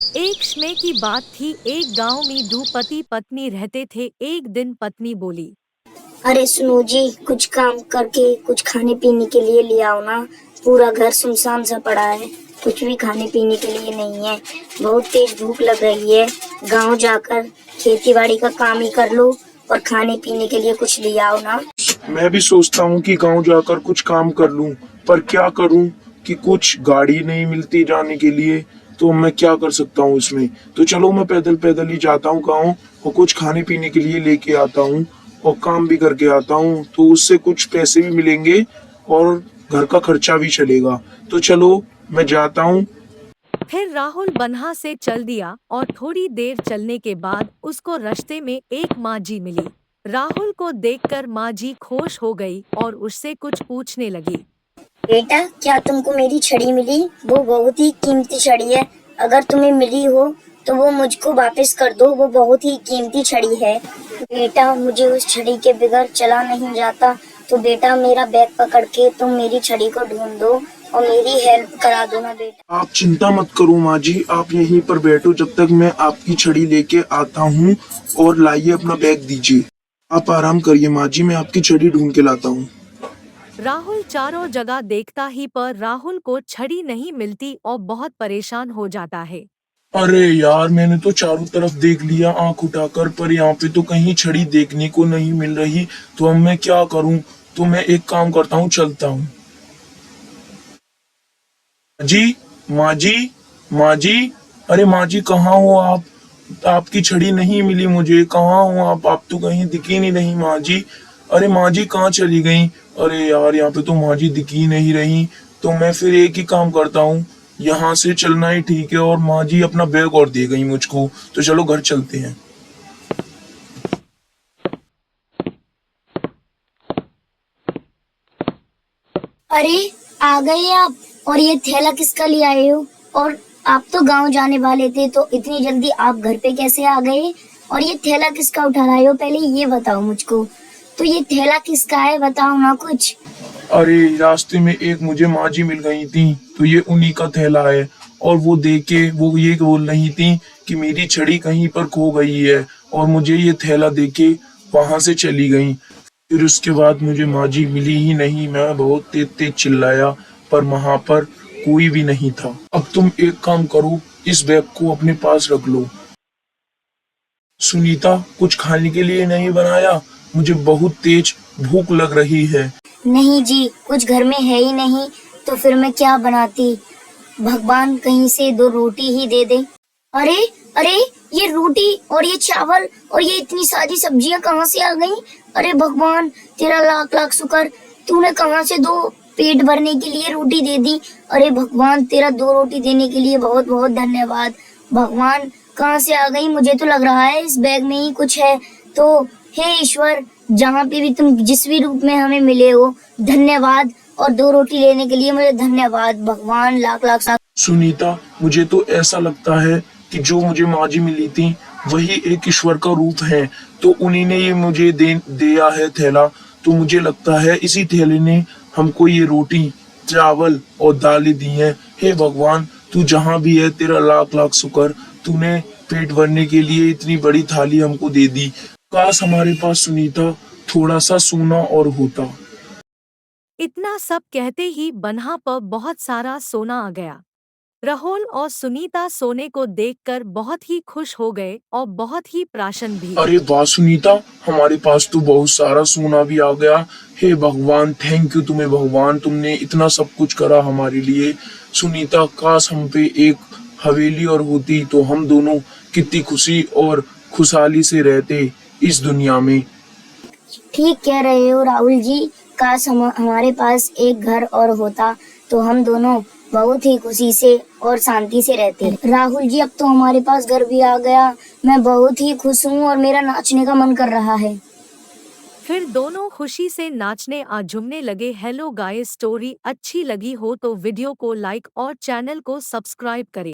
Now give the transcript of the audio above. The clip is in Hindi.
एक समय की बात थी। एक गांव में दो पति पत्नी रहते थे। एक दिन पत्नी बोली, अरे सुनो जी, कुछ काम करके कुछ खाने पीने के लिए ले आओ ना। पूरा घर सुनसान सा पड़ा है, कुछ भी खाने पीने के लिए नहीं है। बहुत तेज भूख लग रही है। गांव जाकर खेती बाड़ी का काम ही कर लो और खाने पीने के लिए कुछ ले आओ ना। मैं भी सोचता हूँ कि गांव जाकर कुछ काम कर लूं, पर क्या करूं कि कुछ गाड़ी नहीं मिलती जाने के लिए। तो मैं क्या कर सकता हूँ इसमें। तो चलो मैं पैदल पैदल ही जाता हूँ गाँव और कुछ खाने पीने के लिए लेके आता हूँ और काम भी करके आता हूँ, तो उससे कुछ पैसे भी मिलेंगे और घर का खर्चा भी चलेगा। तो चलो मैं जाता हूँ। फिर राहुल बन्हा से चल दिया और थोड़ी देर चलने के बाद उसको रास्ते में एक माँजी मिली। राहुल को देखकर माँजी खुश हो गई और उससे कुछ पूछने लगी। बेटा, क्या तुमको मेरी छड़ी मिली? वो बहुत ही कीमती छड़ी है। अगर तुम्हें मिली हो तो वो मुझको वापस कर दो, वो बहुत ही कीमती छड़ी है। बेटा, मुझे उस छड़ी के बगैर चला नहीं जाता, तो बेटा मेरा बैग पकड़ के तुम मेरी छड़ी को ढूंढ दो और मेरी हेल्प करा दो ना बेटा। आप चिंता मत करो माँ जी, आप यहीं पर बैठो जब तक मैं आपकी छड़ी लेके आता हूँ। और लाइए अपना बैग दीजिए। आप आराम करिए माँ जी, मैं आपकी छड़ी ढूंढ के लाता हूँ। राहुल चारों जगह देखता ही पर राहुल को छड़ी नहीं मिलती और बहुत परेशान हो जाता है। अरे यार, मैंने तो चारों तरफ देख लिया आंख उठाकर, पर यहाँ पे तो कहीं छड़ी देखने को नहीं मिल रही। तो अब मैं क्या करूँ। तो मैं एक काम करता हूँ, चलता हूँ। माँ जी, माँ जी, माँ जी। अरे माँ जी, कहाँ हो आप। आपकी छड़ी नहीं मिली मुझे, कहाँ हो आप तो कहीं दिखी नहीं रही माँ जी। अरे माँ जी कहाँ चली गई। अरे यार, यहाँ पे तो माँ जी दिखी नहीं रही। तो मैं फिर एक ही काम करता हूँ, यहाँ से चलना ही ठीक है। और माँ जी अपना बैग और दे गई मुझको। तो चलो घर चलते हैं। अरे, आ गए आप। और ये थैला किसका ले आए हो? और आप तो गांव जाने वाले थे, तो इतनी जल्दी आप घर पे कैसे आ गए? और ये थैला किसका उठा लाए हो, पहले ये बताओ मुझको। तो ये थैला किसका है, बताओ ना कुछ। अरे रास्ते में एक मुझे माँ जी मिल गई थी, तो ये उन्हीं का थैला है। और वो देके वो ये बोल रही थी कि मेरी छड़ी कहीं पर खो गई है, और मुझे ये थैला देके वहां से चली गई। फिर उसके बाद मुझे माँ जी मिली ही नहीं। मैं बहुत तेज तेज चिल्लाया, पर वहां पर कोई भी नहीं था। अब तुम एक काम करो, इस बैग को अपने पास रख लो। सुनीता, कुछ खाने के लिए नहीं बनाया? मुझे बहुत तेज भूख लग रही है। नहीं जी, कुछ घर में है ही नहीं, तो फिर मैं क्या बनाती। भगवान कहीं से दो रोटी ही दे दे। अरे, अरे, ये रोटी और ये चावल और ये इतनी सारी सब्जियां कहाँ से आ गई? अरे भगवान, तेरा लाख लाख शुक्र। तूने कहाँ से दो पेट भरने के लिए रोटी दे दी। अरे भगवान, तेरा दो रोटी देने के लिए बहुत बहुत धन्यवाद। भगवान, कहाँ से आ गई? मुझे तो लग रहा है इस बैग में ही कुछ है। तो हे ईश्वर, जहाँ पे भी तुम जिस भी रूप में हमें मिले हो, धन्यवाद। और दो रोटी लेने के लिए मुझे धन्यवाद। भगवान लाख लाख सुनीता, मुझे तो ऐसा लगता है कि जो मुझे माँ जी मिली थी वही एक ईश्वर का रूप है। तो उन्हीं ने ये मुझे दिया है थैला। तो मुझे लगता है इसी थैले ने हमको ये रोटी, चावल और दालें दी हैं। हे भगवान, तू जहाँ भी है तेरा लाख लाख शुक्र। तूने पेट भरने के लिए इतनी बड़ी थाली हमको दे दी। काश हमारे पास सुनीता थोड़ा सा सोना और होता। इतना सब कहते ही बन्हा पर बहुत सारा सोना आ गया। राहुल और सुनीता सोने को देखकर बहुत ही खुश हो गए और बहुत ही प्रसन्न भी। अरे वाह सुनीता, हमारे पास तो बहुत सारा सोना भी आ गया। हे भगवान, थैंक यू तुम्हें भगवान, तुमने इतना सब कुछ करा हमारे लिए। सुनीता, काश हम पे एक हवेली और होती तो हम दोनों कितनी खुशी और खुशहाली से रहते इस दुनिया में। ठीक कह रहे हो राहुल जी। काश हमारे पास एक घर और होता, तो हम दोनों बहुत ही खुशी से और शांति से रहते। राहुल जी, अब तो हमारे पास घर भी आ गया। मैं बहुत ही खुश हूँ और मेरा नाचने का मन कर रहा है। फिर दोनों खुशी से नाचने और झूमने लगे। हेलो गाइस, स्टोरी अच्छी लगी हो तो वीडियो को लाइक और चैनल को सब्सक्राइब करें।